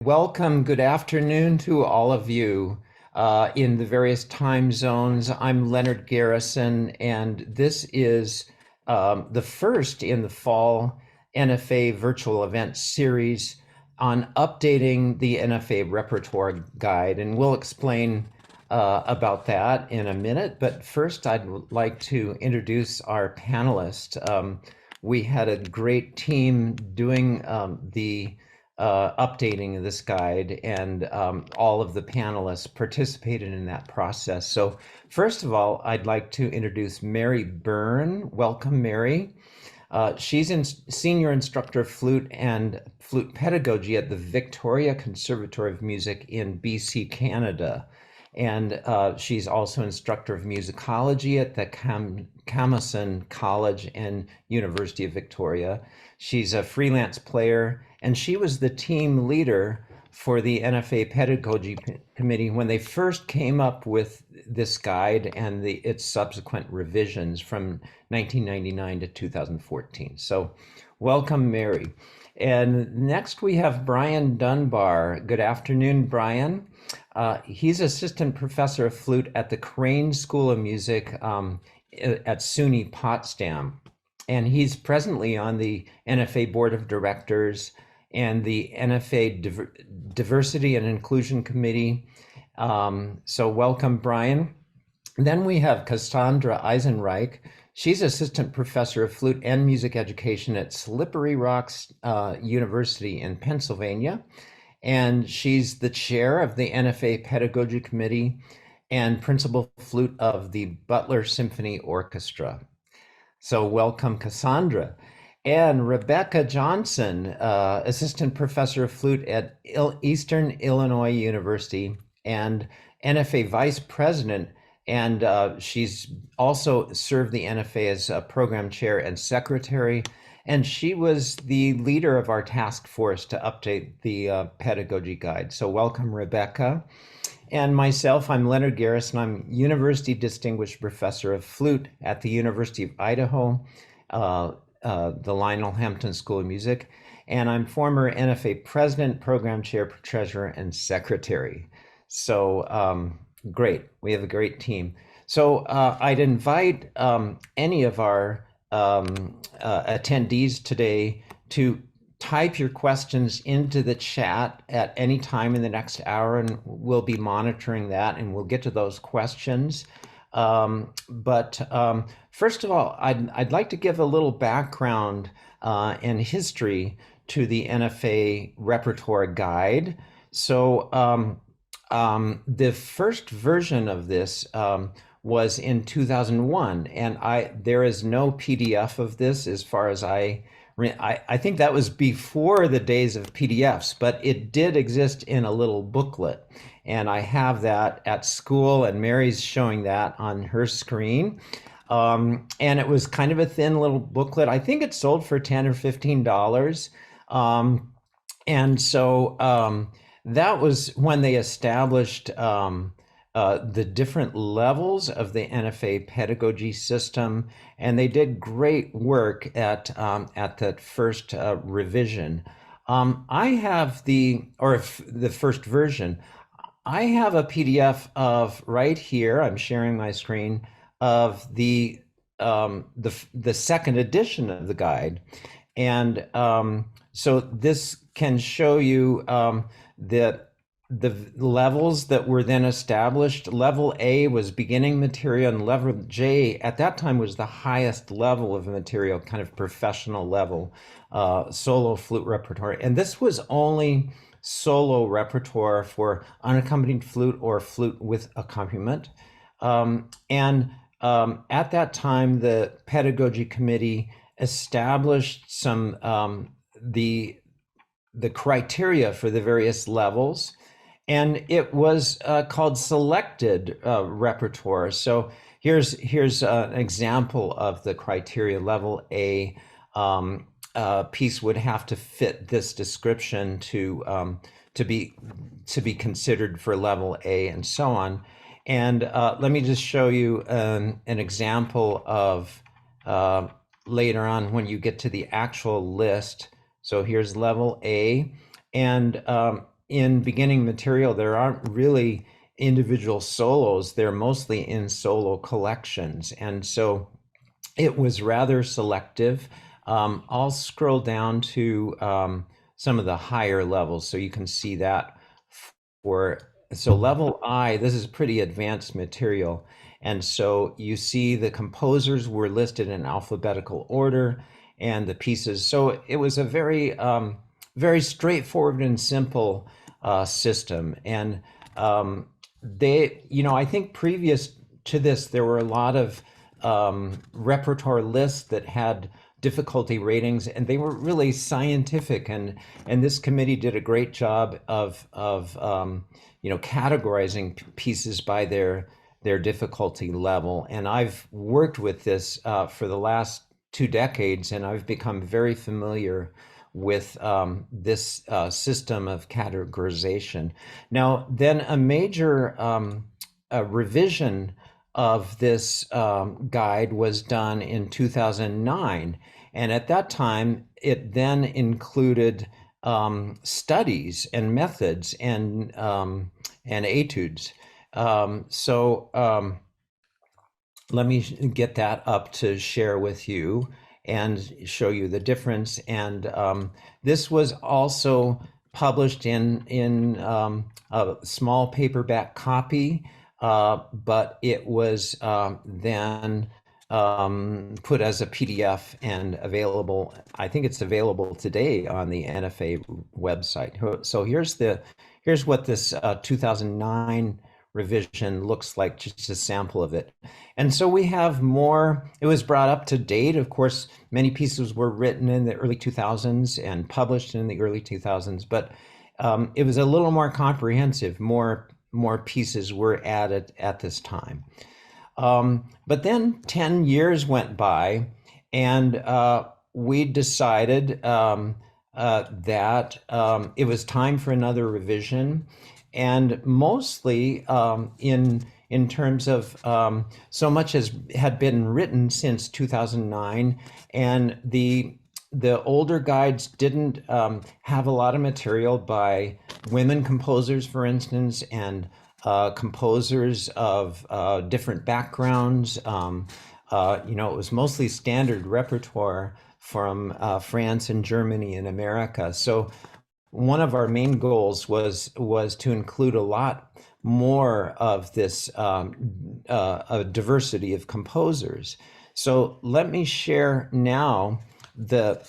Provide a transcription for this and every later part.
Welcome, good afternoon to all of you in the various time zones. I'm Leonard Garrison, and this is the first in the fall NFA virtual event series on updating the NFA Repertoire Guide. And we'll explain about that in a minute. But first, I'd like to introduce our panelists. We had a great team doing the updating of this guide, and all of the panelists participated in that process. So first of all, I'd like to introduce Mary Byrne. Welcome, Mary. She's senior instructor of flute and flute pedagogy at the Victoria Conservatory of Music in BC, Canada. And she's also instructor of musicology at the Camosun College and University of Victoria. She's a freelance player, and she was the team leader for the NFA Pedagogy Committee when they first came up with this guide and its subsequent revisions from 1999 to 2014. So welcome, Mary. And next we have Brian Dunbar. Good afternoon, Brian. He's assistant professor of flute at the Crane School of Music at SUNY Potsdam. And he's presently on the NFA Board of Directors and the NFA Diversity and Inclusion Committee. So welcome, Brian. Then we have Cassandra Eisenreich. She's assistant professor of flute and music education at Slippery Rocks University in Pennsylvania. And she's the chair of the NFA Pedagogy Committee and principal flute of the Butler Symphony Orchestra. So welcome, Cassandra. And Rebecca Johnson, assistant professor of flute at Eastern Illinois University and NFA vice president. And she's also served the NFA as a program chair and secretary. And she was the leader of our task force to update the pedagogy guide. So welcome, Rebecca. And myself, I'm Leonard Garrison. I'm University Distinguished Professor of Flute at the University of Idaho, the Lionel Hampton School of Music. And I'm former NFA President, Program Chair, Treasurer, and Secretary. So great, we have a great team. So I'd invite any of our attendees today to type your questions into the chat at any time in the next hour, and we'll be monitoring that, and we'll get to those questions. But first of all, I'd like to give a little background and history to the NFA Repertoire Guide. So the first version of this was in 2001, and there is no PDF of this as far as I think that was before the days of PDFs, but it did exist in a little booklet. And I have that at school, and Mary's showing that on her screen. And it was kind of a thin little booklet. I think it sold for $10 or $15. And so that was when they established the different levels of the NFA pedagogy system, and they did great work at that first revision. I have the first version. I have a PDF of right here. I'm sharing my screen of the second edition of the guide, and so this can show you that the levels that were then established. Level A was beginning material, and level J at that time was the highest level of material, kind of professional level, solo flute repertoire. And this was only solo repertoire for unaccompanied flute or flute with accompaniment. And at that time, the pedagogy committee established some the criteria for the various levels. And it was called selected repertoire. So here's an example of the criteria. Level A piece would have to fit this description to be considered for level A, and so on. And let me just show you an example of later on when you get to the actual list. So here's level A, and in beginning material, there aren't really individual solos. They're mostly in solo collections. And so it was rather selective. I'll scroll down to some of the higher levels so you can see that so level I, this is pretty advanced material. And so you see the composers were listed in alphabetical order and the pieces. So it was a very straightforward and simple system. And I think previous to this, there were a lot of repertoire lists that had difficulty ratings, and they were really scientific. And this committee did a great job of categorizing pieces by their difficulty level. And I've worked with this for the last 2 decades, and I've become very familiar with this system of categorization. Now, then a major revision of this guide was done in 2009. And at that time, it then included studies and methods and etudes. Let me get that up to share with you and show you the difference. And this was also published in a small paperback copy, but it was then put as a PDF and available. I think it's available today on the NFA website. So here's what this 2009 revision looks like, just a sample of it. And so we have more. It was brought up to date. Of course, many pieces were written in the early 2000s and published in the early 2000s, but it was a little more comprehensive. More pieces were added at this time. But then 10 years went by, and we decided that it was time for another revision, and mostly in terms of so much as had been written since 2009, and the older guides didn't have a lot of material by women composers, for instance, and composers of different backgrounds. It was mostly standard repertoire from France and Germany and America. So one of our main goals was to include a lot more of this a diversity of composers. So let me share now the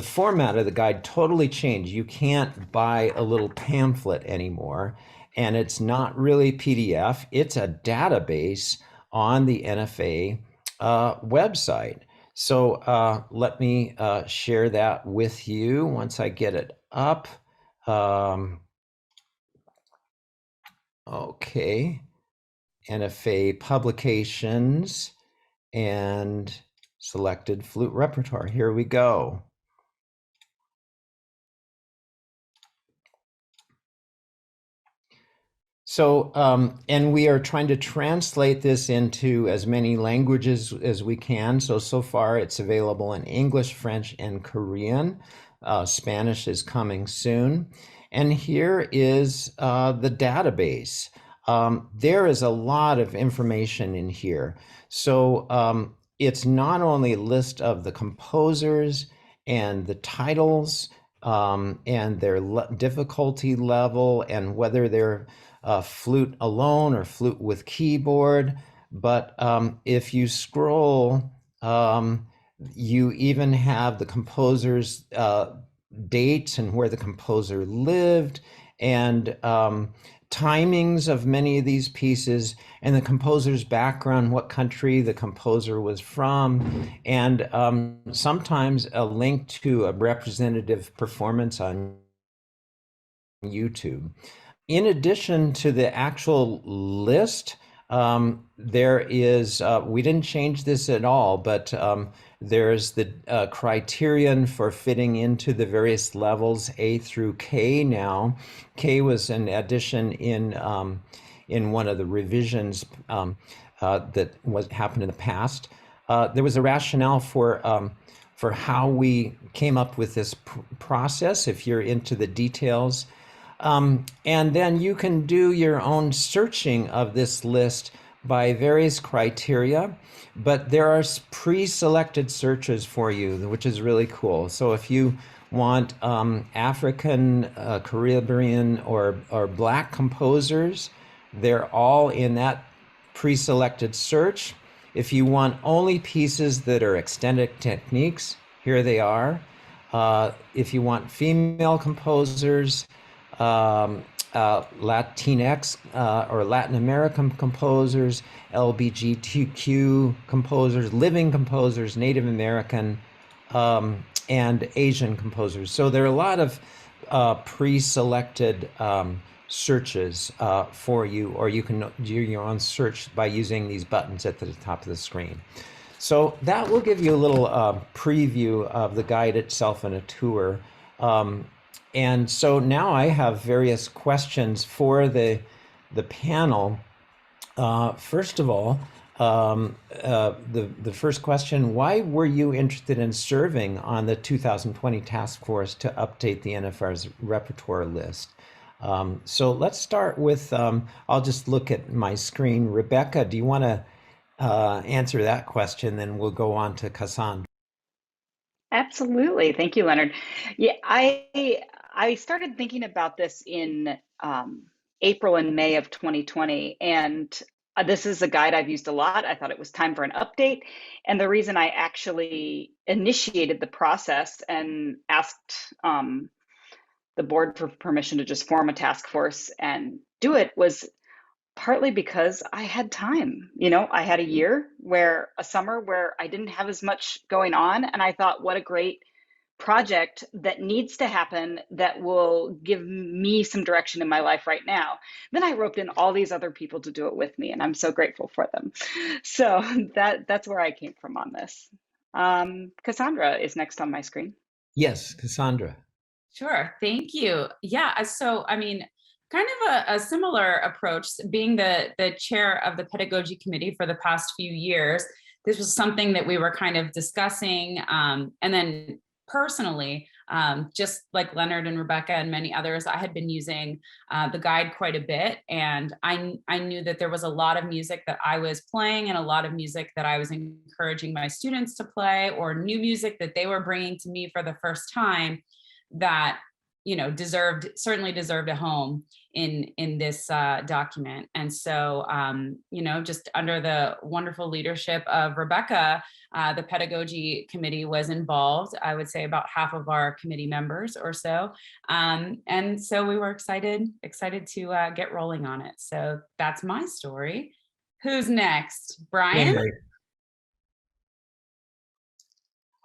format of the guide totally changed. You can't buy a little pamphlet anymore, and it's not really PDF. It's a database on the NFA website. So let me share that with you once I get it up. Okay, NFA publications and selected flute repertoire. Here we go. So, and we are trying to translate this into as many languages as we can. So far it's available in English, French, and Korean. Spanish is coming soon. And here is the database. There is a lot of information in here. So it's not only a list of the composers and the titles and their difficulty level and whether they're flute alone or flute with keyboard, but if you scroll, you even have the composer's dates and where the composer lived, and timings of many of these pieces, and the composer's background, what country the composer was from, and sometimes a link to a representative performance on YouTube. In addition to the actual list, there is, we didn't change this at all, but there's the criterion for fitting into the various levels A through K now. K was an addition in one of the revisions that happened in the past. There was a rationale for for how we came up with this process, if you're into the details. And then you can do your own searching of this list by various criteria, but there are pre-selected searches for you, which is really cool. So if you want African, Caribbean, or Black composers, they're all in that pre-selected search. If you want only pieces that are extended techniques, here they are. If you want female composers, Latinx or Latin American composers, LGBTQ composers, living composers, Native American, and Asian composers. So there are a lot of pre-selected searches for you, or you can do your own search by using these buttons at the top of the screen. So that will give you a little preview of the guide itself and a tour. And so now I have various questions for the panel. First of all, the first question: why were you interested in serving on the 2020 task force to update the NFR's repertoire list? So let's start with, I'll just look at my screen. Rebecca, do you want to answer that question? Then we'll go on to Cassandra. Absolutely. Thank you, Leonard. Yeah, I started thinking about this in April and May of 2020, and this is a guide I've used a lot. I thought it was time for an update. And the reason I actually initiated the process and asked the board for permission to just form a task force and do it was partly because I had time. You know, I had a summer where I didn't have as much going on. And I thought, what a great project that needs to happen that will give me some direction in my life right now. Then I roped in all these other people to do it with me, and I'm so grateful for them. So that's where I came from on this. Cassandra is next on my screen. Yes, Cassandra. Sure, thank you. Yeah, so I mean, kind of a similar approach, being the chair of the pedagogy committee for the past few years. This was something that we were kind of discussing, and then personally, just like Leonard and Rebecca and many others, I had been using the guide quite a bit, and I knew that there was a lot of music that I was playing and a lot of music that I was encouraging my students to play, or new music that they were bringing to me for the first time, that certainly deserved a home in this document. And so just under the wonderful leadership of Rebecca, the pedagogy committee was involved. I would say about half of our committee members or so, and so we were excited to get rolling on it. So that's my story. Who's next? Brian?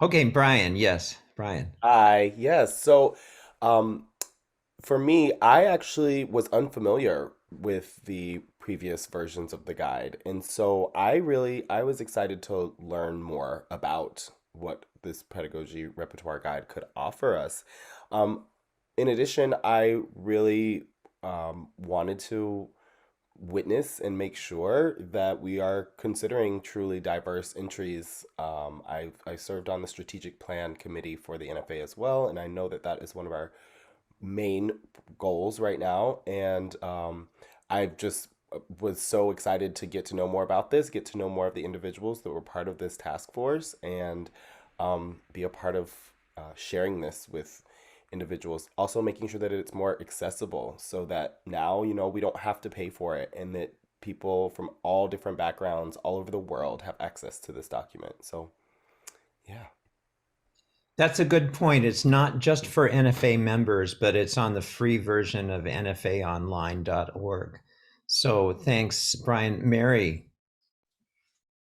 Okay, Brian. Yes, Brian. Hi, yes. So, for me, I actually was unfamiliar with the previous versions of the guide. And so I was excited to learn more about what this pedagogy repertoire guide could offer us. In addition, I really wanted to witness and make sure that we are considering truly diverse entries. I served on the strategic plan committee for the NFA as well, and I know that that is one of our main goals right now. And I just was so excited to get to know more about this, get to know more of the individuals that were part of this task force, and be a part of sharing this with individuals. Also making sure that it's more accessible so that now, we don't have to pay for it, and that people from all different backgrounds all over the world have access to this document. So, yeah. That's a good point. It's not just for NFA members, but it's on the free version of nfaonline.org. So thanks, Brian. Mary.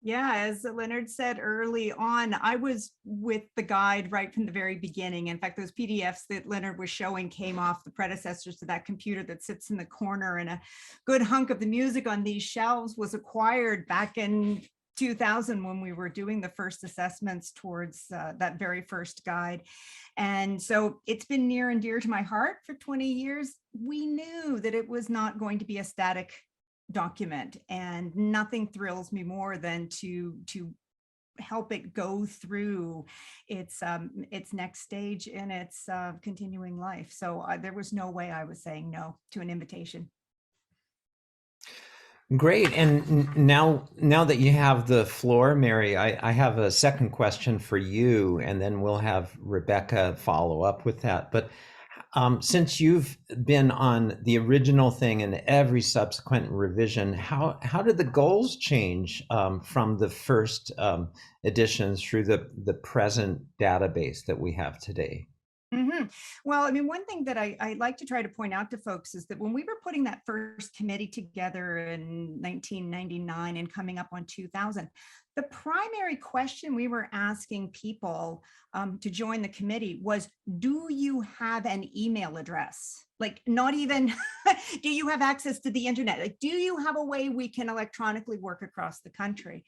Yeah, as Leonard said early on, I was with the guide right from the very beginning. In fact, those PDFs that Leonard was showing came off the predecessors to that computer that sits in the corner, and a good hunk of the music on these shelves was acquired back in 2000 when we were doing the first assessments towards that very first guide. And so it's been near and dear to my heart for 20 years. We knew that it was not going to be a static document, and nothing thrills me more than to help it go through its next stage in its continuing life. So there was no way I was saying no to an invitation. Great. And now that you have the floor, Mary, I have a second question for you, and then we'll have Rebecca follow up with that. But since you've been on the original thing and every subsequent revision, how did the goals change from the first editions through the present database that we have today? Mm-hmm. Well, I mean, one thing that I like to try to point out to folks is that when we were putting that first committee together in 1999 and coming up on 2000, the primary question we were asking people to join the committee was, do you have an email address? Like, not even, do you have access to the internet? Like, do you have a way we can electronically work across the country?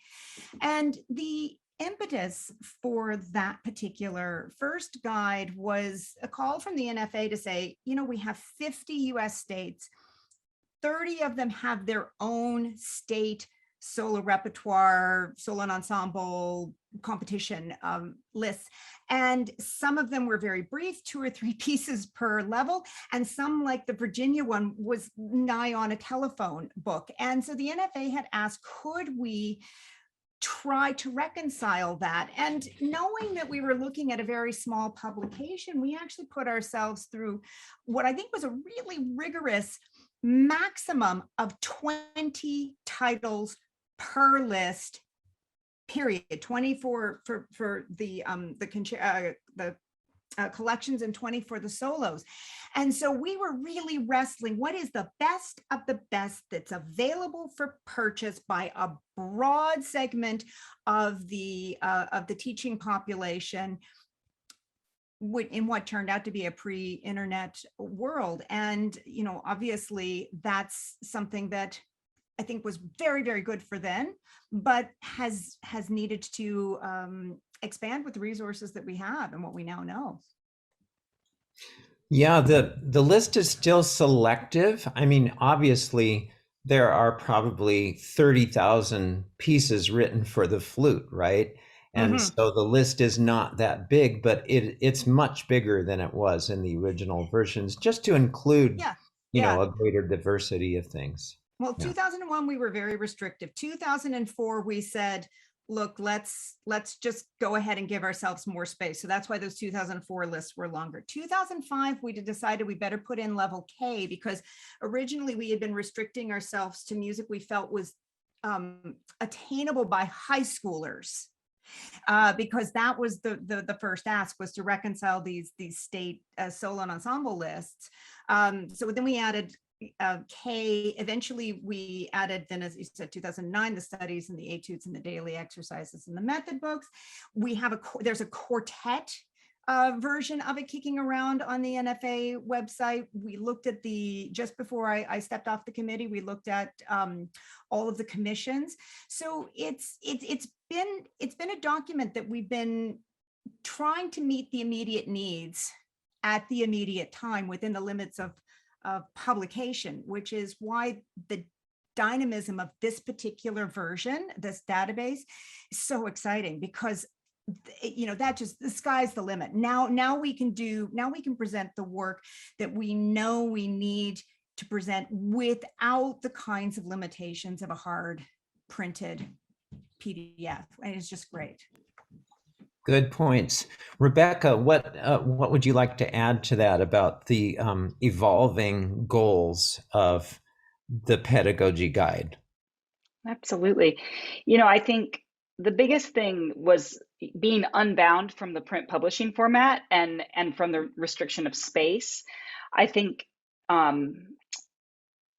And the impetus for that particular first guide was a call from the NFA to say, you know, we have 50 US states, 30 of them have their own state solo repertoire, solo and ensemble competition lists. And some of them were very brief, 2 or 3 pieces per level. And some, like the Virginia one, was nigh on a telephone book. And so the NFA had asked, could we try to reconcile that? And knowing that we were looking at a very small publication, we actually put ourselves through what I think was a really rigorous maximum of 20 titles per list, period. 24 for the collections and 20 for the solos. And so we were really wrestling, what is the best of the best that's available for purchase by a broad segment of the teaching population in what turned out to be a pre-internet world. And, you know, obviously that's something that I think was very, very good for then, but has needed to expand with the resources that we have and what we now know. Yeah, the list is still selective. I mean, obviously, there are probably 30,000 pieces written for the flute, right? And so the list is not that big, but it's much bigger than it was in the original versions, just to include, you know, a greater diversity of things. Well, 2001, we were very restrictive. 2004, we said, look, let's just go ahead and give ourselves more space. So that's why those 2004 lists were longer. 2005, we decided we better put in level K, because originally we had been restricting ourselves to music we felt was attainable by high schoolers. Because that was the first ask, was to reconcile these state solo and ensemble lists. So then we added K. Eventually we added, then, as you said, 2009, the studies and the etudes and the daily exercises and the method books. We have there's a quartet version of it kicking around on the NFA website. We looked at just before I stepped off the committee, we looked at all of the commissions. So it's been a document that we've been trying to meet the immediate needs at the immediate time within the limits of publication, which is why the dynamism of this particular version, this database, is so exciting, because you know, that just, the sky's the limit. Now we can present the work that we know we need to present without the kinds of limitations of a hard printed PDF, and it's just great. Good points. Rebecca, what would you like to add to that about the evolving goals of the pedagogy guide? Absolutely. You know, I think the biggest thing was being unbound from the print publishing format and from the restriction of space. I think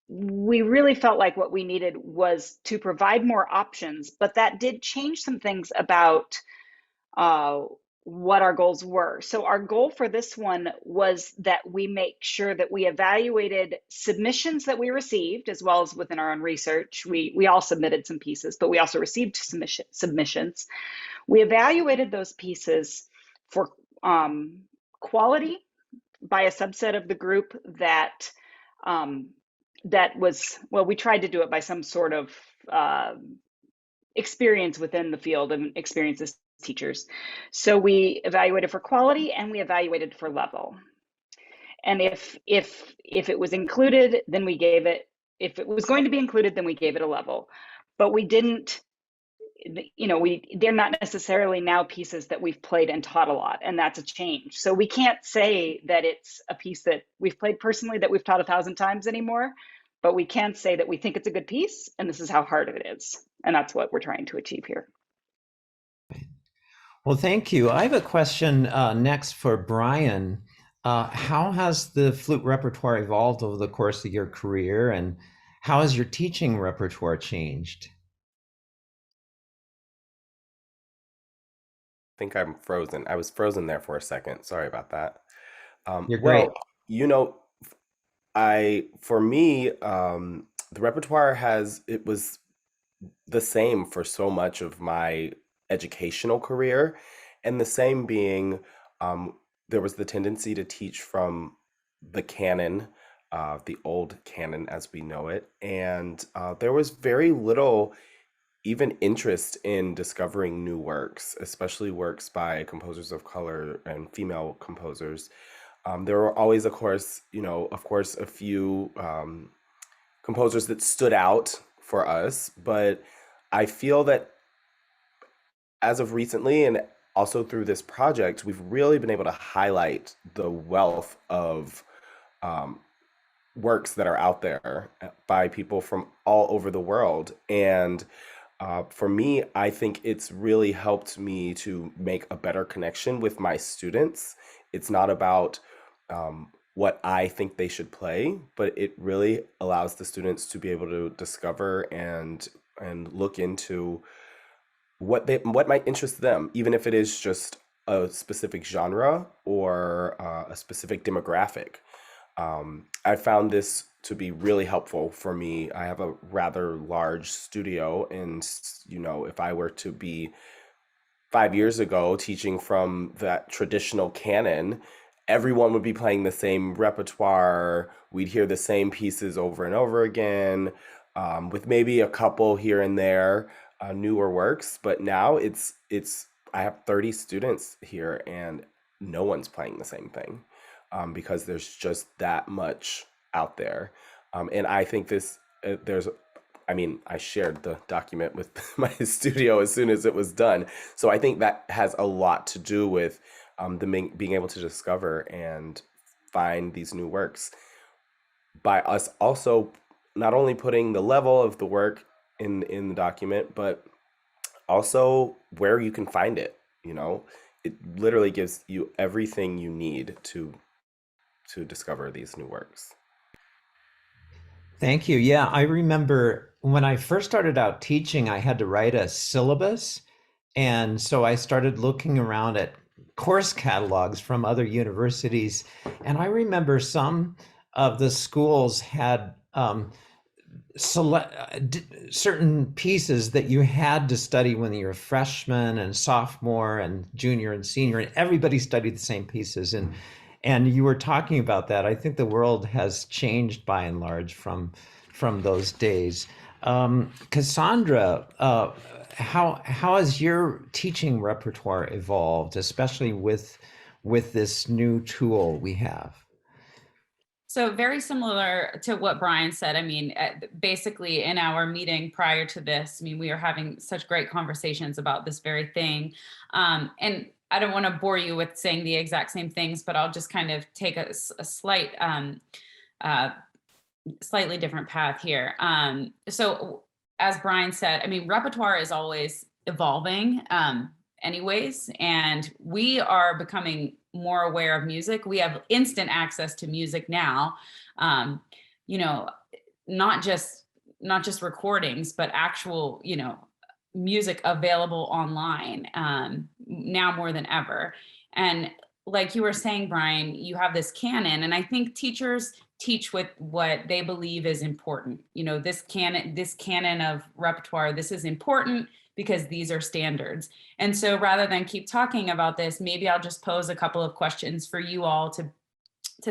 we really felt like what we needed was to provide more options, but that did change some things about what our goals were. So our goal for this one was that we make sure that we evaluated submissions that we received, as well as within our own research. We all submitted some pieces, but we also received submissions. We evaluated those pieces for quality by a subset of the group that was, well, we tried to do it by some sort of experience within the field and experience as teachers. So we evaluated for quality and we evaluated for level. And if it was included, then we gave it, if it was going to be included, then we gave it a level. But we didn't, they're not necessarily now pieces that we've played and taught a lot, and that's a change. So we can't say that it's a piece that we've played personally that we've taught 1,000 times anymore, but we can say that we think it's a good piece and this is how hard it is. And that's what we're trying to achieve here. Well, thank you. I have a question next for Brian. How has the flute repertoire evolved over the course of your career, and how has your teaching repertoire changed? I think I'm frozen. I was frozen there for a second. Sorry about that. You're great. For me, the repertoire it was the same for so much of my educational career, and the same being, there was the tendency to teach from the canon, the old canon as we know it, and there was very little even interest in discovering new works, especially works by composers of color and female composers. There were always, of course, a few composers that stood out for us, but I feel that as of recently and also through this project, we've really been able to highlight the wealth of works that are out there by people from all over the world. And for me, I think it's really helped me to make a better connection with my students. It's not about what I think they should play, but it really allows the students to be able to discover and look into what might interest them, even if it is just a specific genre or a specific demographic. I found this to be really helpful for me. I have a rather large studio, and if I were to be 5 years ago teaching from that traditional canon, everyone would be playing the same repertoire. We'd hear the same pieces over and over again, with maybe a couple here and there newer works. But now I have 30 students here, and no one's playing the same thing. Because there's just that much out there. And I think I shared the document with my studio as soon as it was done. So I think that has a lot to do with being able to discover and find these new works. By us also not only putting the level of the work in the document, but also where you can find it. It literally gives you everything you need to discover these new works. Thank you. Yeah, I remember when I first started out teaching, I had to write a syllabus. And so I started looking around at course catalogs from other universities. And I remember some of the schools had certain pieces that you had to study when you were a freshman and sophomore and junior and senior, and everybody studied the same pieces. And you were talking about that. I think the world has changed by and large from those days. Cassandra, how has your teaching repertoire evolved, especially with this new tool we have? So very similar to what Brian said. I mean, basically in our meeting prior to this, we were having such great conversations about this very thing. And I don't want to bore you with saying the exact same things, but I'll just kind of take a slightly different path here. So as Brian said, repertoire is always evolving anyways, and we are becoming more aware of music. We have instant access to music now, not just recordings, but actual, music available online now more than ever. And like you were saying, Brian, you have this canon, and I think teachers teach with what they believe is important. This canon of repertoire, this is important because these are standards. And so rather than keep talking about this, maybe I'll just pose a couple of questions for you all to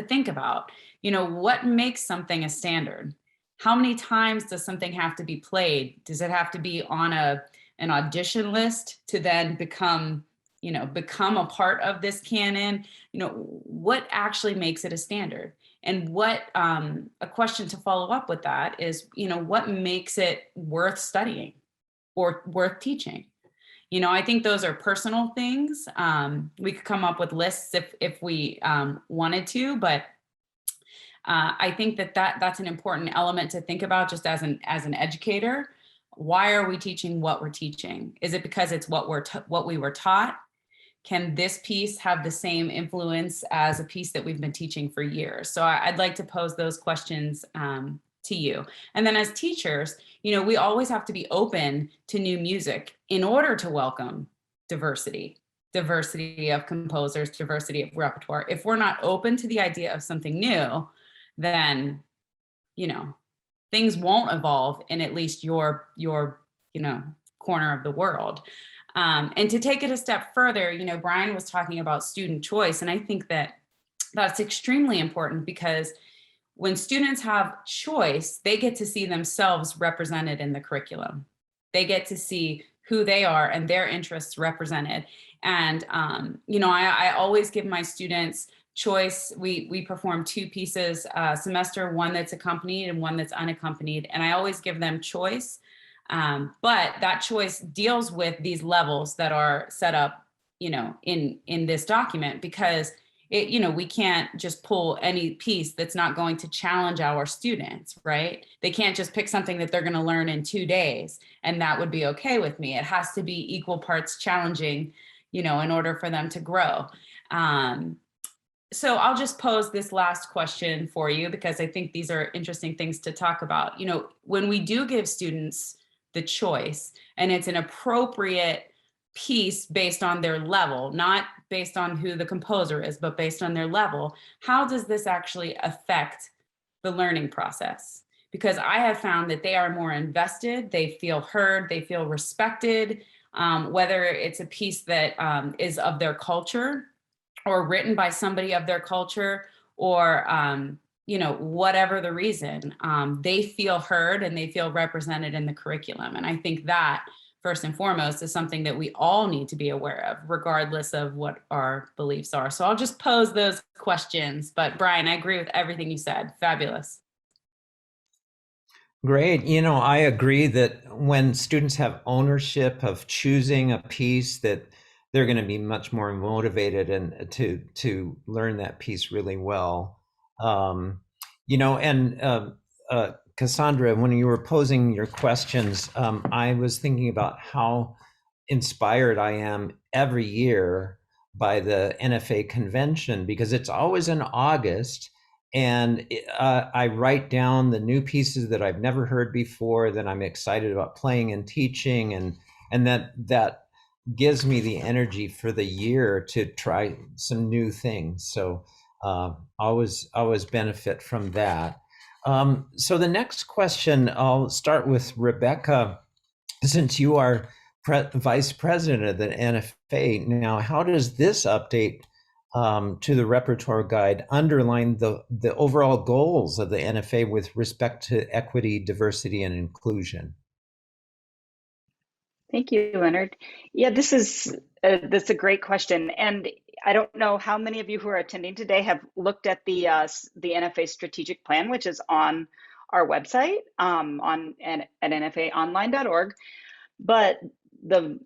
think about. What makes something a standard? How many times does something have to be played? Does it have to be on an an audition list to then become a part of this canon? What actually makes it a standard? And what, a question to follow up with that is, what makes it worth studying or worth teaching? I think those are personal things. We could come up with lists if we wanted to, but I think that's an important element to think about just as an educator. Why are we teaching what we're teaching? Is it because it's what we were taught? Can this piece have the same influence as a piece that we've been teaching for years? So I'd like to pose those questions to you. And then as teachers, we always have to be open to new music in order to welcome diversity of composers, diversity of repertoire. If we're not open to the idea of something new, then, things won't evolve in at least your corner of the world. And to take it a step further, Brian was talking about student choice. And I think that's extremely important, because when students have choice, they get to see themselves represented in the curriculum. They get to see who they are and their interests represented. And, I always give my students choice. We perform 2 pieces a semester, one that's accompanied and one that's unaccompanied. And I always give them choice. But that choice deals with these levels that are set up, in this document, because we can't just pull any piece that's not going to challenge our students, right? They can't just pick something that they're going to learn in 2 days, and that would be okay with me. It has to be equal parts challenging, in order for them to grow. So I'll just pose this last question for you, because I think these are interesting things to talk about. When we do give students the choice, and it's an appropriate piece based on their level, not based on who the composer is, but based on their level, how does this actually affect the learning process? Because I have found that they are more invested, they feel heard, they feel respected, whether it's a piece that is of their culture or written by somebody of their culture, or whatever the reason, they feel heard and they feel represented in the curriculum. And I think that, first and foremost, is something that we all need to be aware of, regardless of what our beliefs are. So I'll just pose those questions. But Brian, I agree with everything you said. Fabulous. Great. I agree that when students have ownership of choosing a piece, that they're going to be much more motivated and to learn that piece really well. Cassandra, when you were posing your questions, I was thinking about how inspired I am every year by the NFA convention, because it's always in August, and I write down the new pieces that I've never heard before that I'm excited about playing and teaching, and that gives me the energy for the year to try some new things. So always benefit from that. So the next question, I'll start with Rebecca. Since you are vice president of the NFA now, how does this update to the repertoire guide underline the overall goals of the NFA with respect to equity, diversity, and inclusion? Thank you, Leonard. Yeah, that's a great question. And I don't know how many of you who are attending today have looked at the NFA strategic plan, which is on our website at nfaonline.org. But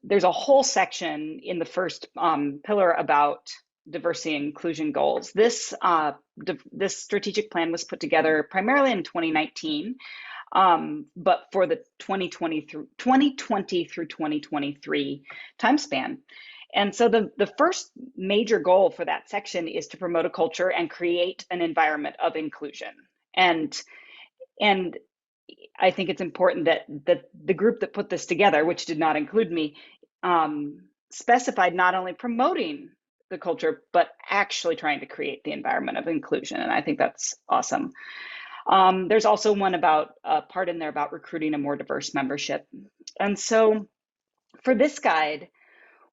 there's a whole section in the first pillar about diversity and inclusion goals. This strategic plan was put together primarily in 2019. But for the 2020 through 2023 time span. And so the first major goal for that section is to promote a culture and create an environment of inclusion. And I think it's important that the group that put this together, which did not include me, specified not only promoting the culture, but actually trying to create the environment of inclusion. And I think that's awesome. There's also one about a part in there about recruiting a more diverse membership. And so for this guide,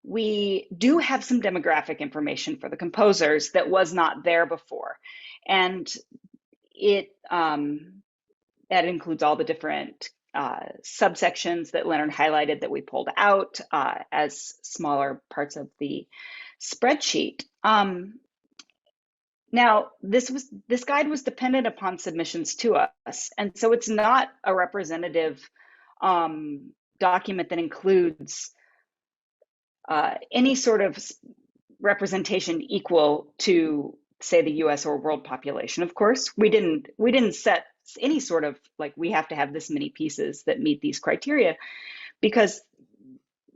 we do have some demographic information for the composers that was not there before. And that includes all the different subsections that Leonard highlighted that we pulled out as smaller parts of the spreadsheet. Now, this guide was dependent upon submissions to us, and so it's not a representative document that includes any sort of representation equal to, say, the U.S. or world population. Of course, we didn't set any sort of like we have to have this many pieces that meet these criteria, because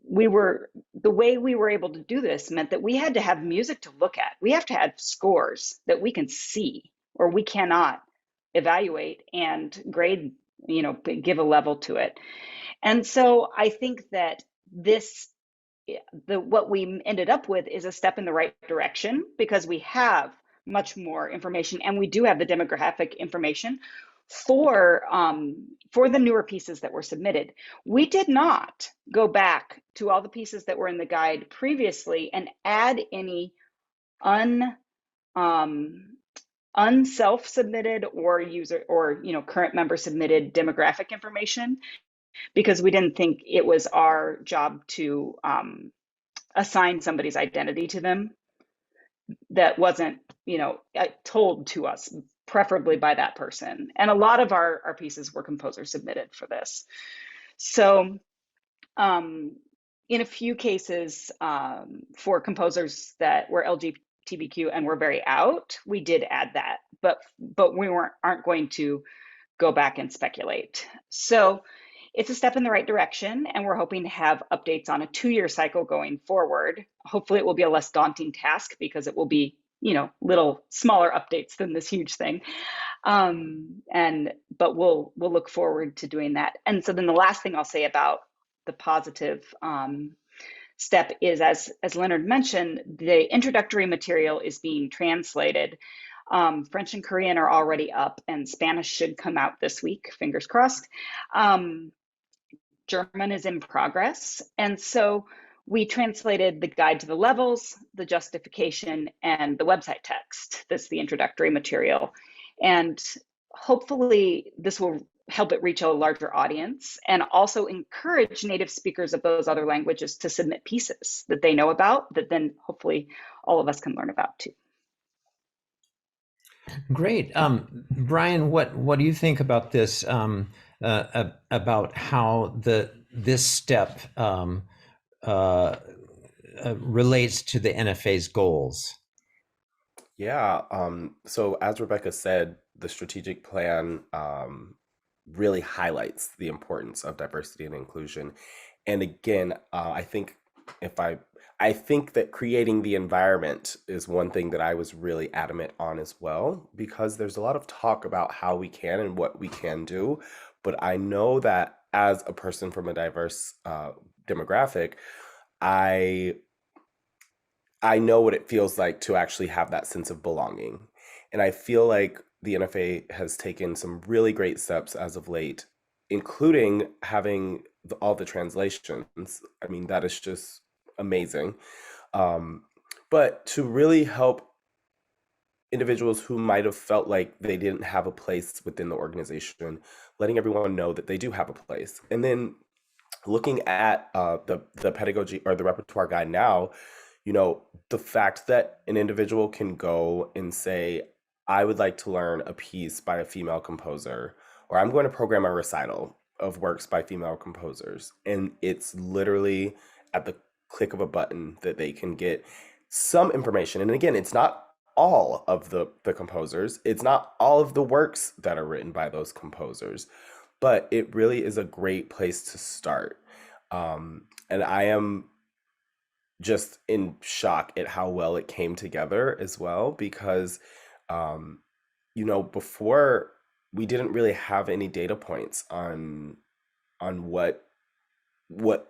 the way we were able to do this meant that we had to have music to look at. We have to have scores that we can see, or we cannot evaluate and grade, give a level to it. And so I think that what we ended up with is a step in the right direction, because we have much more information, and we do have the demographic information for the newer pieces that were submitted. We did not go back to all the pieces that were in the guide previously and add any unself-submitted or user or current member submitted demographic information, because we didn't think it was our job to assign somebody's identity to them that wasn't told to us, preferably by that person. And a lot of our pieces were composer submitted for this. So in a few cases, for composers that were LGBTQ and were very out, we did add that, but we aren't going to go back and speculate. So it's a step in the right direction, and we're hoping to have updates on a 2-year cycle going forward. Hopefully it will be a less daunting task, because it will be, little smaller updates than this huge thing. But we'll look forward to doing that. And so then the last thing I'll say about the positive step is, as Leonard mentioned, the introductory material is being translated. French and Korean are already up, and Spanish should come out this week, fingers crossed. German is in progress. And so we translated the guide to the levels, the justification, and the website text. That's the introductory material. And hopefully this will help it reach a larger audience, and also encourage native speakers of those other languages to submit pieces that they know about, that then hopefully all of us can learn about too. Great. Brian, what do you think about this, about how this step relates to the NFA's goals? Yeah. So as Rebecca said, the strategic plan really highlights the importance of diversity and inclusion. And again, I think that creating the environment is one thing that I was really adamant on as well, because there's a lot of talk about how we can and what we can do. But I know that as a person from a diverse demographic, I know what it feels like to actually have that sense of belonging. And I feel like the NFA has taken some really great steps as of late, including having all the translations. I mean, that is just amazing. But to really help individuals who might have felt like they didn't have a place within the organization, letting everyone know that they do have a place. And then looking at the pedagogy or the repertoire guide now, the fact that an individual can go and say, I would like to learn a piece by a female composer, or I'm going to program a recital of works by female composers. And it's literally at the click of a button that they can get some information. And again, it's not all of the composers. It's not all of the works that are written by those composers, but it really is a great place to start. And I am just in shock at how well it came together as well, because before we didn't really have any data points on what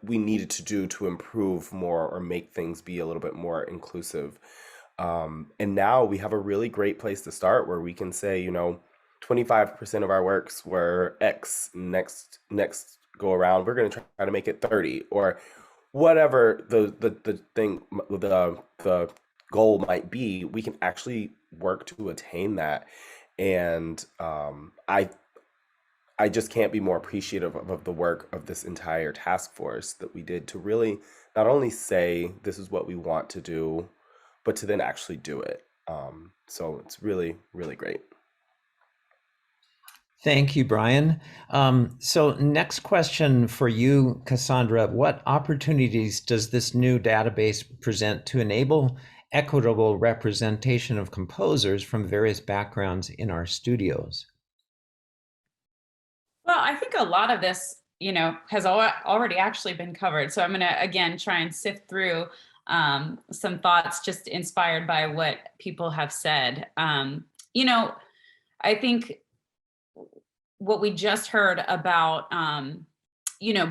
we needed to do to improve more or make things be a little bit more inclusive. And now we have a really great place to start, where we can say, 25% of our works were X. Next go around, we're going to try to make it 30, or whatever the thing, the goal might be. We can actually work to attain that. And I just can't be more appreciative of the work of this entire task force that we did to really not only say this is what we want to do, but to then actually do it. So it's really, really great. Thank you, Brian. So next question for you, Cassandra. What opportunities does this new database present to enable equitable representation of composers from various backgrounds in our studios? Well, I think a lot of this, has already actually been covered. So I'm going to, again, try and sift through some thoughts just inspired by what people have said. I think what we just heard about,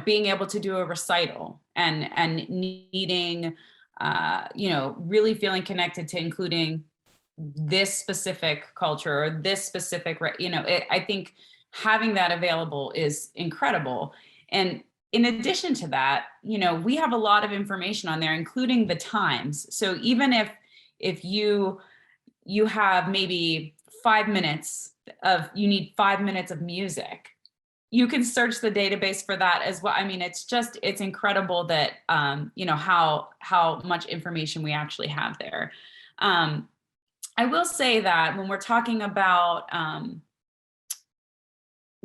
being able to do a recital and needing, really feeling connected to including this specific culture or this specific, I think having that available is incredible. And in addition to that, we have a lot of information on there, including the times. So even if you have maybe 5 minutes you need 5 minutes of music, you can search the database for that as well. I mean, it's incredible that, how much information we actually have there. I will say that when we're talking about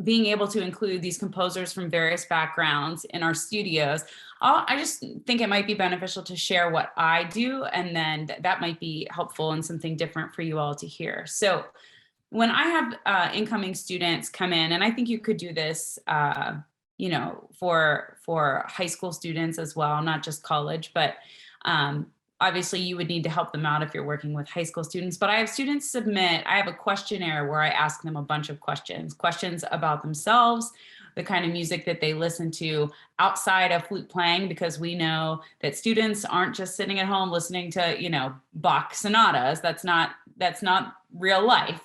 being able to include these composers from various backgrounds in our studios, I just think it might be beneficial to share what I do, and then that might be helpful and something different for you all to hear. So when I have incoming students come in, and I think you could do this, for high school students as well, not just college, but obviously you would need to help them out if you're working with high school students. But I have students I have a questionnaire where I ask them a bunch of questions about themselves, the kind of music that they listen to outside of flute playing, because we know that students aren't just sitting at home listening to, Bach sonatas. That's not real life.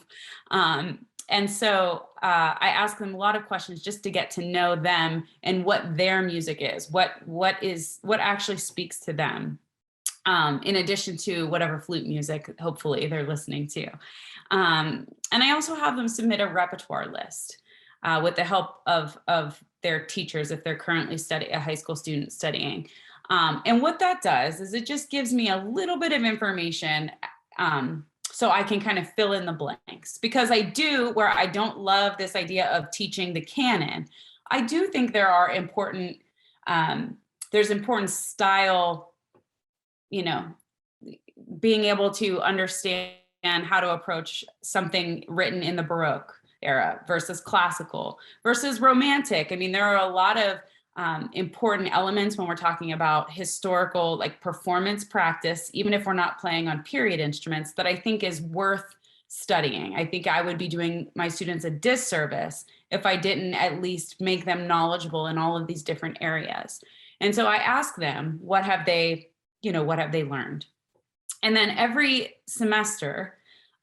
And so I ask them a lot of questions just to get to know them and what their music is, what actually speaks to them, in addition to whatever flute music, hopefully, they're listening to. And I also have them submit a repertoire list with the help of their teachers if they're currently a high school student studying. And what that does is it just gives me a little bit of information so I can kind of fill in the blanks, because where I don't love this idea of teaching the canon, I do think there are important style, being able to understand how to approach something written in the Baroque era versus classical versus romantic. I mean, there are a lot of important elements when we're talking about historical, like performance practice, even if we're not playing on period instruments, that I think is worth studying. I think I would be doing my students a disservice if I didn't at least make them knowledgeable in all of these different areas. And so I ask them, what have they learned? And then every semester,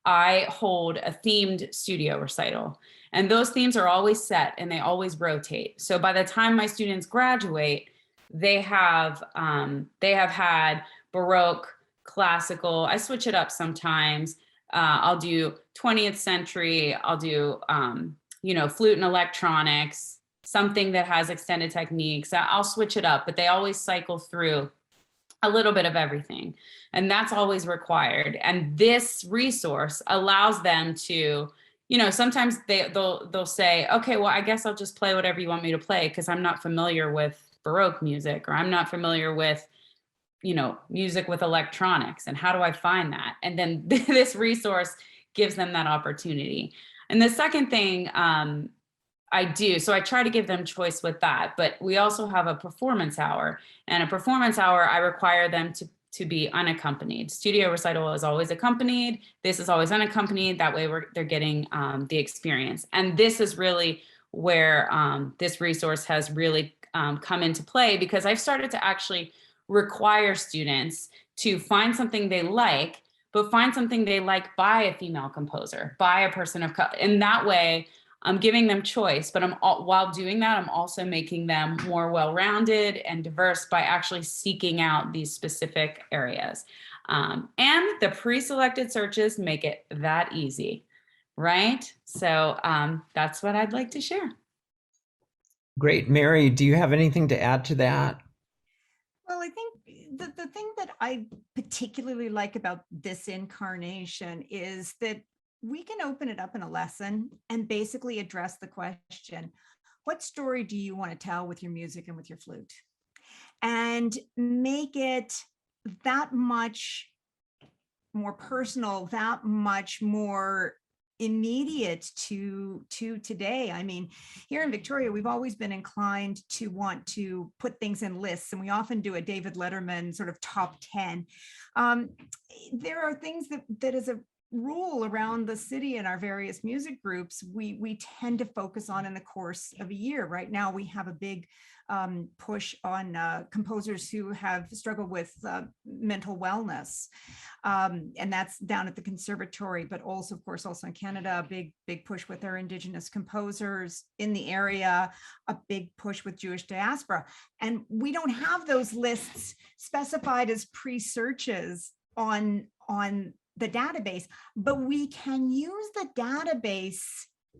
I hold a themed studio recital. And those themes are always set and they always rotate. So by the time my students graduate, they have had Baroque, classical. I switch it up sometimes. I'll do 20th century. I'll do, flute and electronics, something that has extended techniques. I'll switch it up, but they always cycle through a little bit of everything. And that's always required. And this resource allows them to, sometimes they'll say, okay, well, I guess I'll just play whatever you want me to play because I'm not familiar with Baroque music, or I'm not familiar with, music with electronics. And how do I find that? And then this resource gives them that opportunity. And the second thing I do, so I try to give them choice with that, but we also have a performance hour. And a performance hour, I require them to be unaccompanied. Studio recital is always accompanied. This is always unaccompanied. That way they're getting the experience. And this is really where this resource has really come into play, because I've started to actually require students to find something they like, but find something they like by a female composer, by a person of color. In that way, I'm giving them choice, but while doing that, I'm also making them more well-rounded and diverse by actually seeking out these specific areas. And the pre-selected searches make it that easy, right? So that's what I'd like to share. Great. Mary, do you have anything to add to that? Well, I think the thing that I particularly like about this incarnation is that we can open it up in a lesson and basically address the question, what story do you want to tell with your music and with your flute? And make it that much more personal, that much more immediate to today. I mean, here in Victoria, we've always been inclined to want to put things in lists, and we often do a David Letterman sort of top 10. There are things that as a rule around the city and our various music groups, we tend to focus on in the course of a year. Right now, we have a big push on composers who have struggled with mental wellness. And that's down at the conservatory, but also, of course, also in Canada, a big push with our Indigenous composers in the area, a big push with Jewish diaspora. And we don't have those lists specified as pre-searches on the database, but we can use the database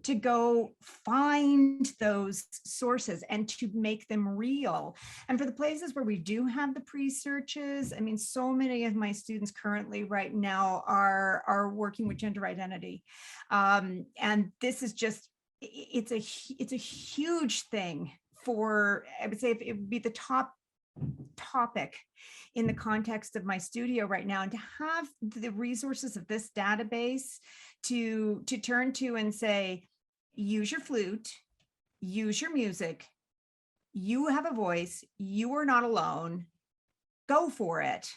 to go find those sources and to make them real. And for the places where we do have the pre-searches, I mean, so many of my students currently right now are working with gender identity. And this is just, it's a huge thing for, I would say, if it would be the top topic in the context of my studio right now, and to have the resources of this database to turn to and say, use your flute, use your music, you have a voice, you are not alone, go for it.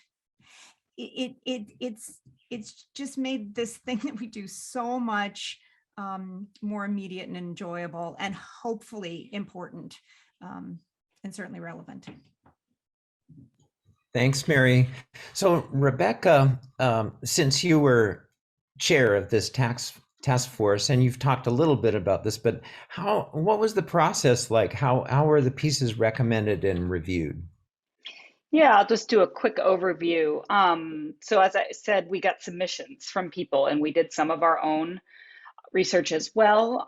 It's just made this thing that we do so much more immediate and enjoyable, and hopefully important, and certainly relevant. Thanks, Mary. So Rebecca, since you were chair of this task force, and you've talked a little bit about this, but what was the process like? How were the pieces recommended and reviewed? Yeah, I'll just do a quick overview. So as I said, we got submissions from people, and we did some of our own research as well.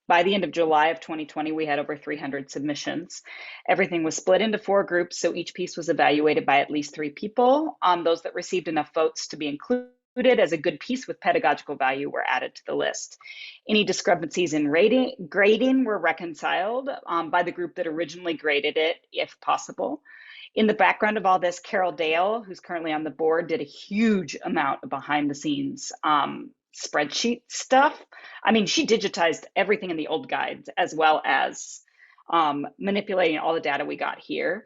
By the end of July of 2020, we had over 300 submissions. Everything was split into 4 groups, so each piece was evaluated by at least 3 people. Those that received enough votes to be included as a good piece with pedagogical value were added to the list. Any discrepancies in grading were reconciled by the group that originally graded it, if possible. In the background of all this, Carol Dale, who's currently on the board, did a huge amount of behind the scenes spreadsheet stuff. I mean, she digitized everything in the old guides, as well as manipulating all the data we got here.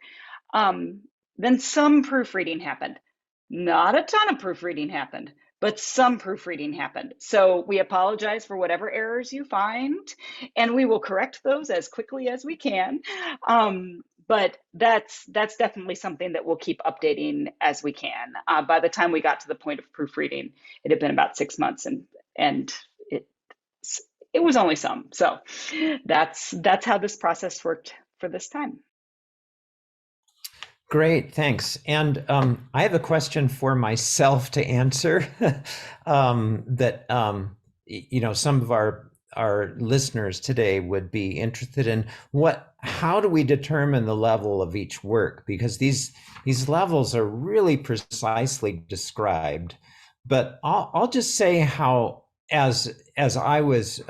Then some proofreading happened. Not a ton of proofreading happened, but some proofreading happened. So we apologize for whatever errors you find, and we will correct those as quickly as we can. But that's definitely something that we'll keep updating as we can. By the time we got to the point of proofreading, it had been about 6 months, and it was only some. So that's how this process worked for this time. Great, thanks. And I have a question for myself to answer that some of our listeners today would be interested in. How do we determine the level of each work? Because these levels are really precisely described. But I'll just say how, as I was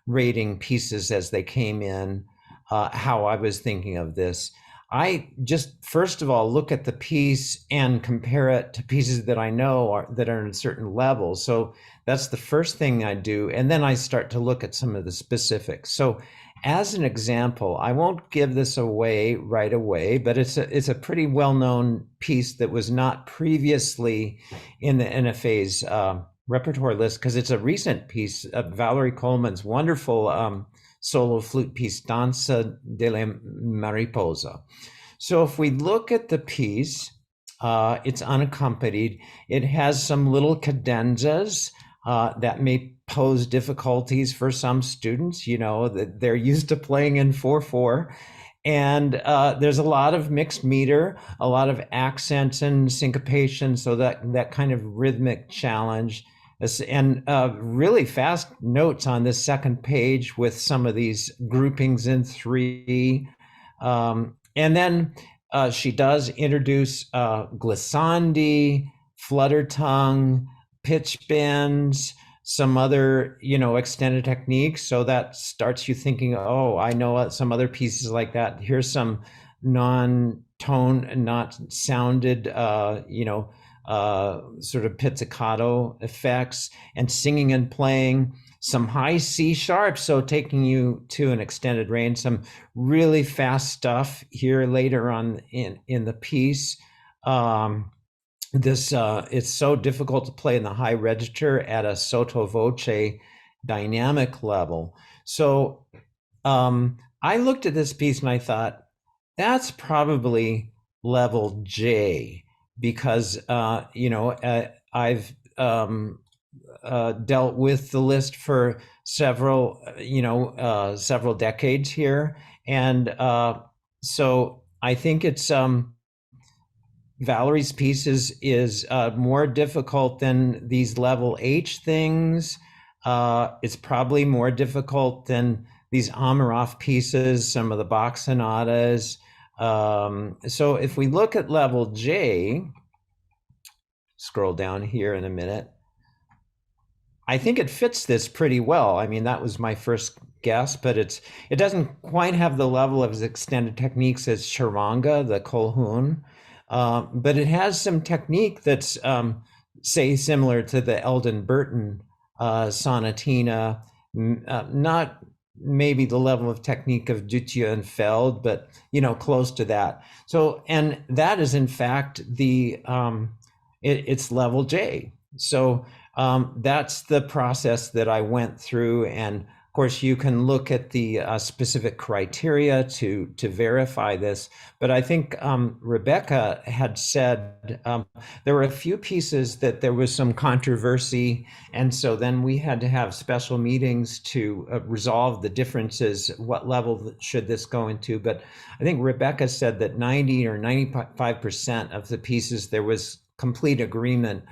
rating pieces as they came in, how I was thinking of this. I just, first of all, look at the piece and compare it to pieces that I know that are in a certain level. So that's the first thing I do. And then I start to look at some of the specifics. So as an example, I won't give this away right away, but it's a pretty well-known piece that was not previously in the NFA's repertoire list, because it's a recent piece of Valerie Coleman's wonderful solo flute piece, Danza delle Mariposa. So if we look at the piece, it's unaccompanied. It has some little cadenzas that may pose difficulties for some students, that they're used to playing in 4/4. And there's a lot of mixed meter, a lot of accents and syncopation, so that kind of rhythmic challenge. And really fast notes on this second page with some of these groupings in 3. And then she does introduce glissandi, flutter tongue, pitch bends, some other, extended techniques. So that starts you thinking, oh, I know some other pieces like that. Here's some non-tone, not sounded, sort of pizzicato effects, and singing and playing some high C sharp, so taking you to an extended range, some really fast stuff here later on in the piece. It's so difficult to play in the high register at a sotto voce dynamic level. So I looked at this piece and I thought, that's probably level J, because I've dealt with the list for several decades here, and so I think it's Valerie's piece is more difficult than these level H things. It's probably more difficult than these Amirov pieces, some of the Bach sonatas. So if we look at level J, scroll down here in a minute, I think it fits this pretty well. I mean, that was my first guess, but it doesn't quite have the level of extended techniques as Charanga, the Kolhun, but it has some technique that's, say, similar to the Eldon Burton sonatina, not maybe the level of technique of Dutya and Feld, but close to that. So, and that is in fact it's level J. So that's the process that I went through, and of course you can look at the specific criteria to verify this. But I think Rebecca had said there were a few pieces that there was some controversy, and so then we had to have special meetings to resolve the differences. What level should this go into? But I think Rebecca said that 90 or 95% of the pieces there was complete agreement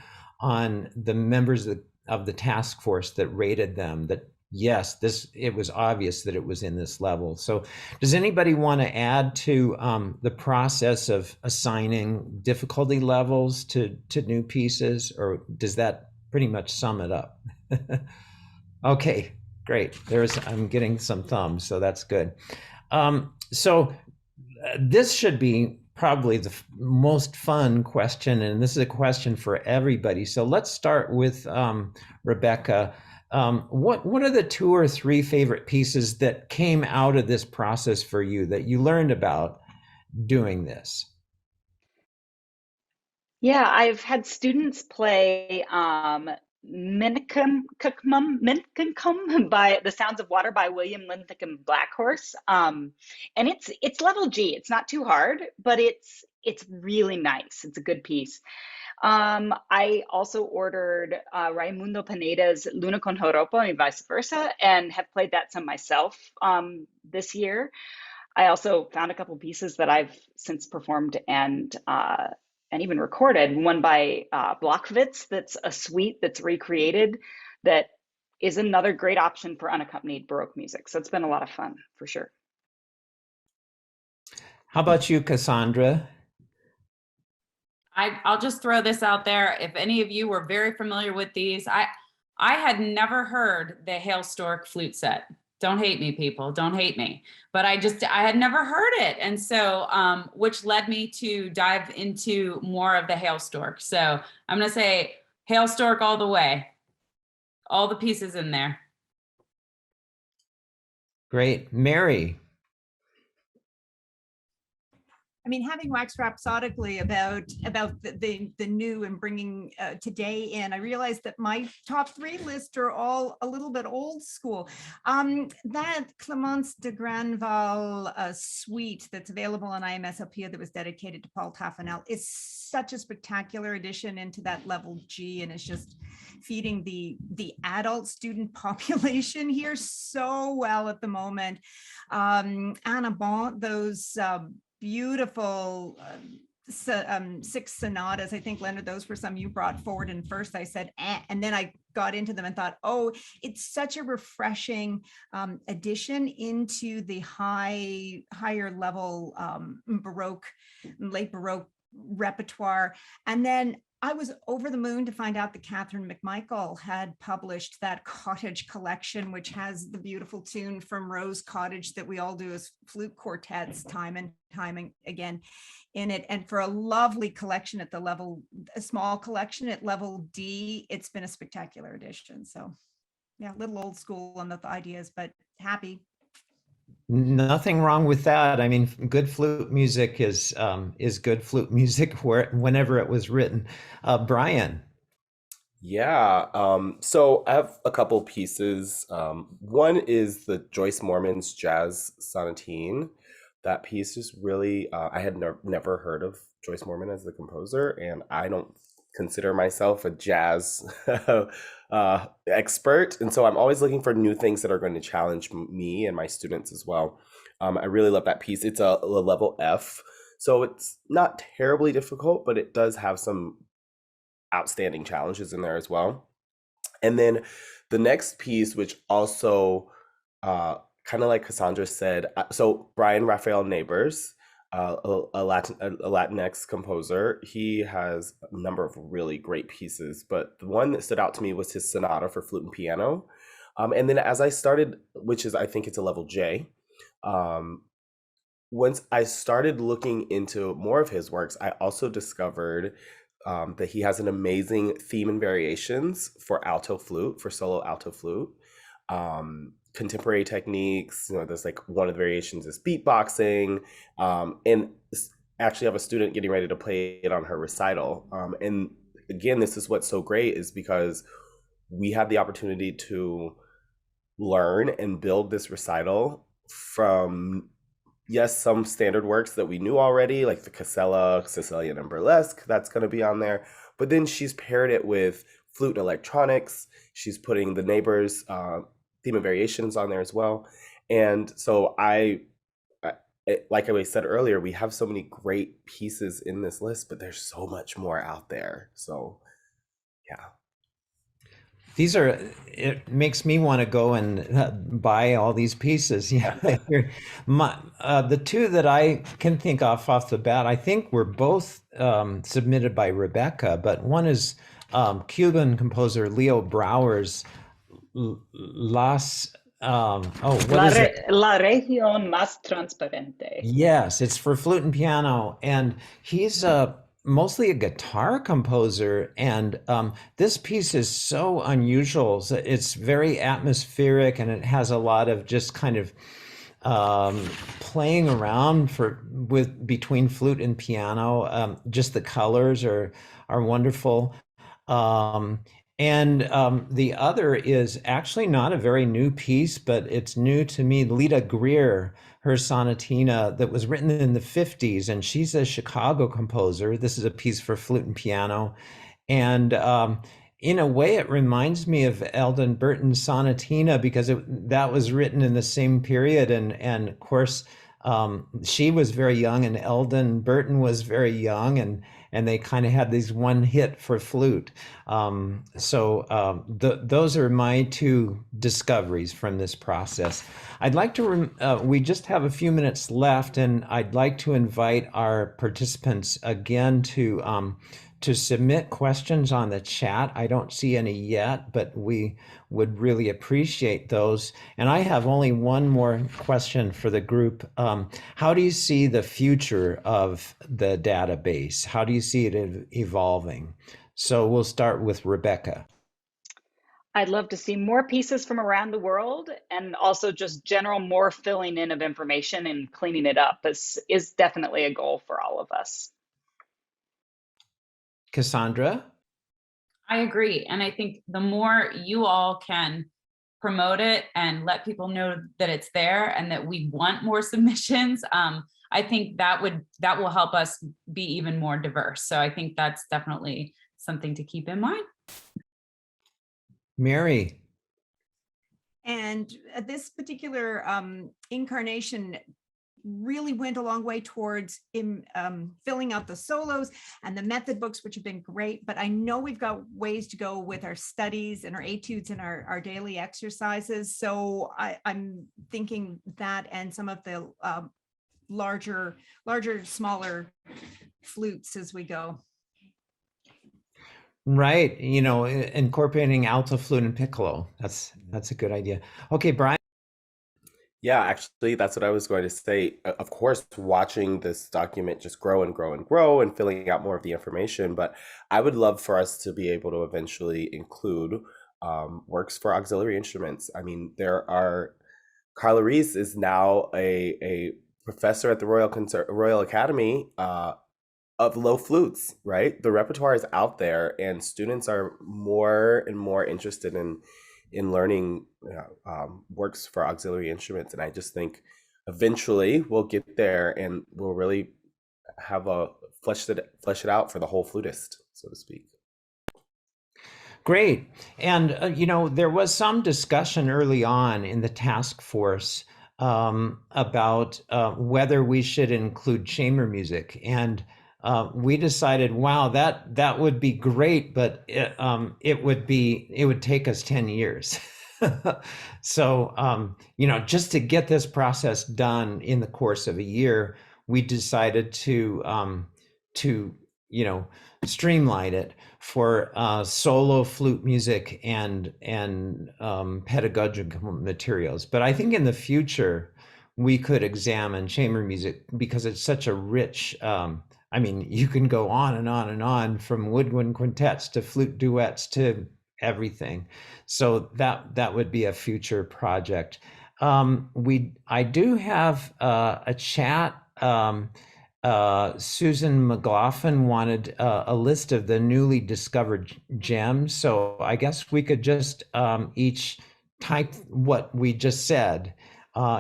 on the members of the task force that rated them, that yes, it was obvious that it was in this level. So does anybody want to add to the process of assigning difficulty levels to new pieces, or does that pretty much sum it up? Okay, great. I'm getting some thumbs, so that's good. So this should be probably the most fun question, and this is a question for everybody. So let's start with Rebecca. What are the 2 or 3 favorite pieces that came out of this process for you that you learned about doing this? Yeah, I've had students play Minnicum by The Sounds of Water by William Linthicum Blackhorse. And it's level G. It's not too hard, but it's really nice. It's a good piece. I also ordered Raimundo Pineda's Luna con Joropo and vice versa, and have played that some myself this year. I also found a couple pieces that I've since performed and even recorded. One by Blockvitz, that's a suite that's recreated, that is another great option for unaccompanied Baroque music. So it's been a lot of fun, for sure. How about you, Cassandra? I'll just throw this out there. If any of you were very familiar with these, I had never heard the Hail Stork flute set. Don't hate me, people. Don't hate me. But I had never heard it. And so, which led me to dive into more of the Hail Stork. So I'm going to say Hail Stork all the way. All the pieces in there. Great. Mary. I mean, having waxed rhapsodically about the new and bringing today in, I realized that my top 3 list are all a little bit old school. That Clemence de Granval suite that's available on IMS-LPA that was dedicated to Paul Taffanel is such a spectacular addition into that level G, and it's just feeding the adult student population here so well at the moment. Anna Bon, those beautiful six sonatas. I think, Leonard, those were some you brought forward. And first I said, and then I got into them and thought, oh, it's such a refreshing addition into the higher level Baroque, late Baroque repertoire. And then I was over the moon to find out that Catherine McMichael had published that Cottage collection, which has the beautiful tune from Rose Cottage that we all do as flute quartets time and time again in it. And for a lovely collection at the level, a small collection at level D, it's been a spectacular addition. So yeah, a little old school on the ideas, but happy. Nothing wrong with that. I mean, good flute music is good flute music whenever it was written. Brian. Yeah, so I have a couple pieces. One is the Joyce Moorman's Jazz Sonatine. That piece is really, I had never heard of Joyce Moorman as the composer, and I don't consider myself a jazz expert. And so I'm always looking for new things that are going to challenge me and my students as well. I really love that piece. It's a level F, so it's not terribly difficult, but it does have some outstanding challenges in there as well. And then the next piece, which also kind of like Cassandra said, so Brian Raphael Neighbors, a Latinx composer, he has a number of really great pieces, but the one that stood out to me was his sonata for flute and piano. And then as I started, which is, I think it's a level J, once I started looking into more of his works, I also discovered that he has an amazing theme and variations for alto flute, for solo alto flute. Contemporary techniques, there's like one of the variations is beatboxing, and actually have a student getting ready to play it on her recital. And again, this is what's so great, is because we have the opportunity to learn and build this recital from, yes, some standard works that we knew already, like the Casella, Sicilian and Burlesque, that's going to be on there. But then she's paired it with flute and electronics. She's putting the Neighbors theme and variations on there as well. And so like I said earlier, we have so many great pieces in this list, but there's so much more out there. So yeah. It makes me want to go and buy all these pieces. Yeah. The two that I can think off the bat, I think were both submitted by Rebecca, but one is Cuban composer Leo Brouwer's La región más transparente. Yes, it's for flute and piano, and he's mostly a guitar composer, and this piece is so unusual. It's very atmospheric, and it has a lot of just kind of playing around between flute and piano. Just the colors are wonderful. And the other is actually not a very new piece, but it's new to me. Lita Greer, her sonatina that was written in the 50s, and she's a Chicago composer. This is a piece for flute and piano. And in a way, it reminds me of Eldon Burton's sonatina, because that was written in the same period. And of course, she was very young and Eldon Burton was very young, and they kind of had these one hit for flute. Those are my two discoveries from this process. I'd like to, we just have a few minutes left, and I'd like to invite our participants again to submit questions on the chat. I don't see any yet, but we would really appreciate those. And I have only one more question for the group. How do you see the future of the database? How do you see it evolving? So we'll start with Rebecca. I'd love to see more pieces from around the world, and also just general more filling in of information and cleaning it up is definitely a goal for all of us. Cassandra? I agree. And I think the more you all can promote it and let people know that it's there and that we want more submissions, I think that will help us be even more diverse. So I think that's definitely something to keep in mind. Mary? And this particular incarnation really went a long way towards filling out the solos and the method books, which have been great. But I know we've got ways to go with our studies and our etudes and our daily exercises. So I'm thinking that, and some of the larger, smaller flutes as we go. Right. You know, incorporating alto flute and piccolo. That's a good idea. Okay, Brian. Yeah, actually, that's what I was going to say. Of course, watching this document just grow and grow and grow and filling out more of the information, but I would love for us to be able to eventually include works for auxiliary instruments. I mean, Carla Reese is now a professor at the Royal Academy of low flutes, right? The repertoire is out there, and students are more and more interested in learning works for auxiliary instruments. And I just think eventually we'll get there and we'll really have flesh it out for the whole flutist, so to speak. Great. And, you know, there was some discussion early on in the task force about whether we should include chamber music. And we decided, wow, that would be great, but it would take us 10 years. So, you know, just to get this process done in the course of a year, we decided to you know, streamline it for solo flute music and pedagogical materials. But I think in the future we could examine chamber music because it's such a rich. I mean, you can go on and on and on, from woodwind quintets to flute duets to everything. So that would be a future project. I do have a chat. Susan McLaughlin wanted a list of the newly discovered gems. So I guess we could just each type what we just said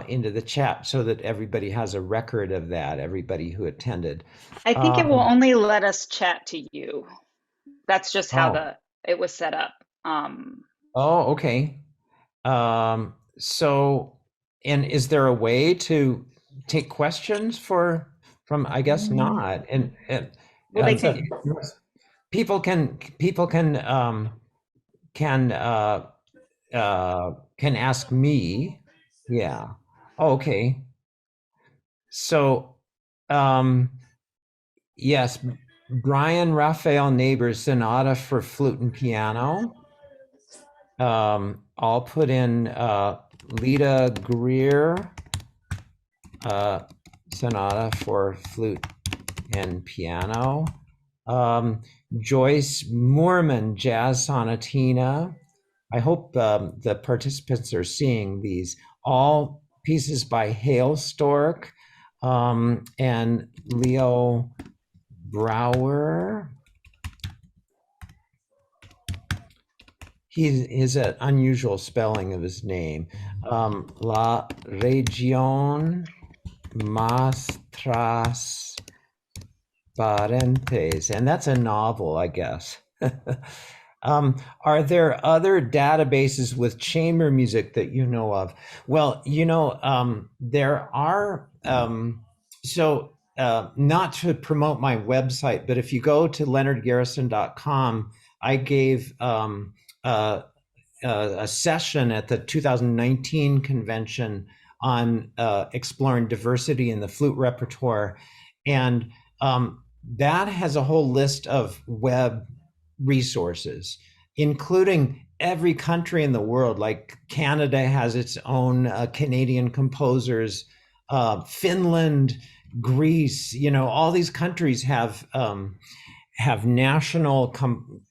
into the chat so that everybody has a record of that, everybody who attended. I think it will only let us chat to you. That's just how it was set up. Oh, okay. So, and is there a way to take questions from? I guess not. And well, they can. People can ask me. Yeah. Oh, okay. So, yes, Brian Raphael Neighbors Sonata for Flute and Piano. I'll put in Lita Greer Sonata for Flute and Piano. Joyce Moorman Jazz Sonatina. I hope the participants are seeing these. All pieces by Hale Stork and Leo Brower. He is an unusual spelling of his name. La Region Más Transparentes, and that's a novel, I guess. Are there other databases with chamber music that you know of? Well, you know, there are, not to promote my website, but if you go to leonardgarrison.com, I gave a session at the 2019 convention on exploring diversity in the flute repertoire. And that has a whole list of web resources, including every country in the world. Like Canada has its own Canadian composers, Finland, Greece, you know, all these countries have national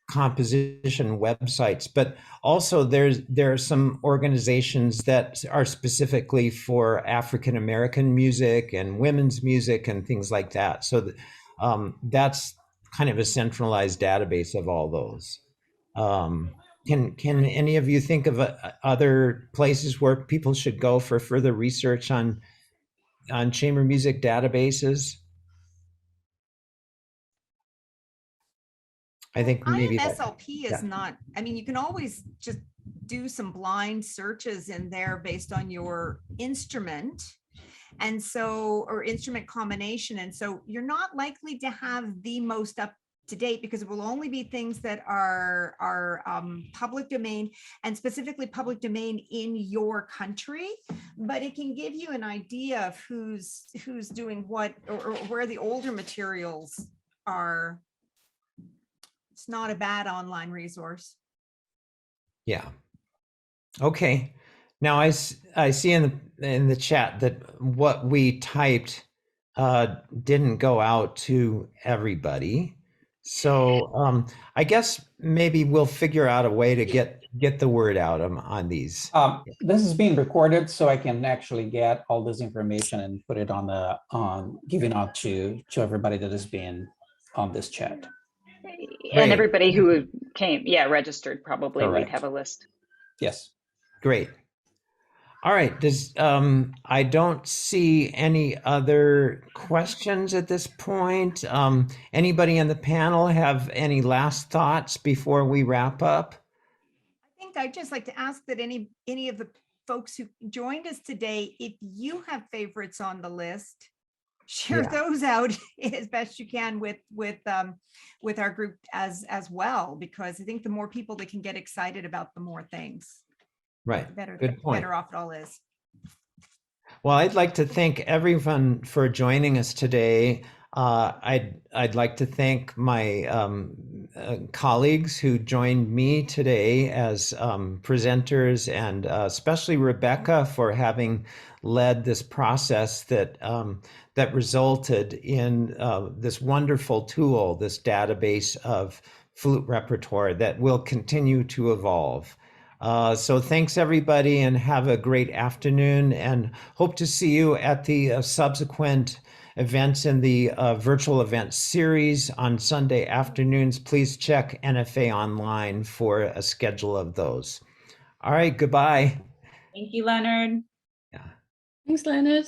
composition websites, but also there are some organizations that are specifically for African American music and women's music and things like that. So that's kind of a centralized database of all those. Can any of you think of other places where people should go for further research on chamber music databases? I think maybe IMSLP is not, I mean, you can always just do some blind searches in there based on your instrument. And so, or instrument combination. And so you're not likely to have the most up to date because it will only be things that are public domain, and specifically public domain in your country. But it can give you an idea of who's doing what, or where the older materials are. It's not a bad online resource. Yeah. Okay. Now I see in the chat that what we typed didn't go out to everybody. So I guess maybe we'll figure out a way to get the word out on these. This is being recorded, so I can actually get all this information and put it on giving out to everybody that is being on this chat. And everybody who came, registered, probably Correct. we'd have a list. Yes. Great. All right. I don't see any other questions at this point. Anybody in the panel have any last thoughts before we wrap up? I think I'd just like to ask that any of the folks who joined us today, if you have favorites on the list, share those out as best you can with our group as well, because I think the more people that can get excited about, the more things. Right. Good point. Better off it all is. Well, I'd like to thank everyone for joining us today. I'd like to thank my colleagues who joined me today as presenters, and especially Rebecca for having led this process that resulted in this wonderful tool, this database of flute repertoire that will continue to evolve. So thanks everybody, and have a great afternoon, and hope to see you at the subsequent events in the virtual event series on Sunday afternoons. Please check NFA online for a schedule of those. All right, goodbye. Thank you, Leonard. Yeah. Thanks, Leonard.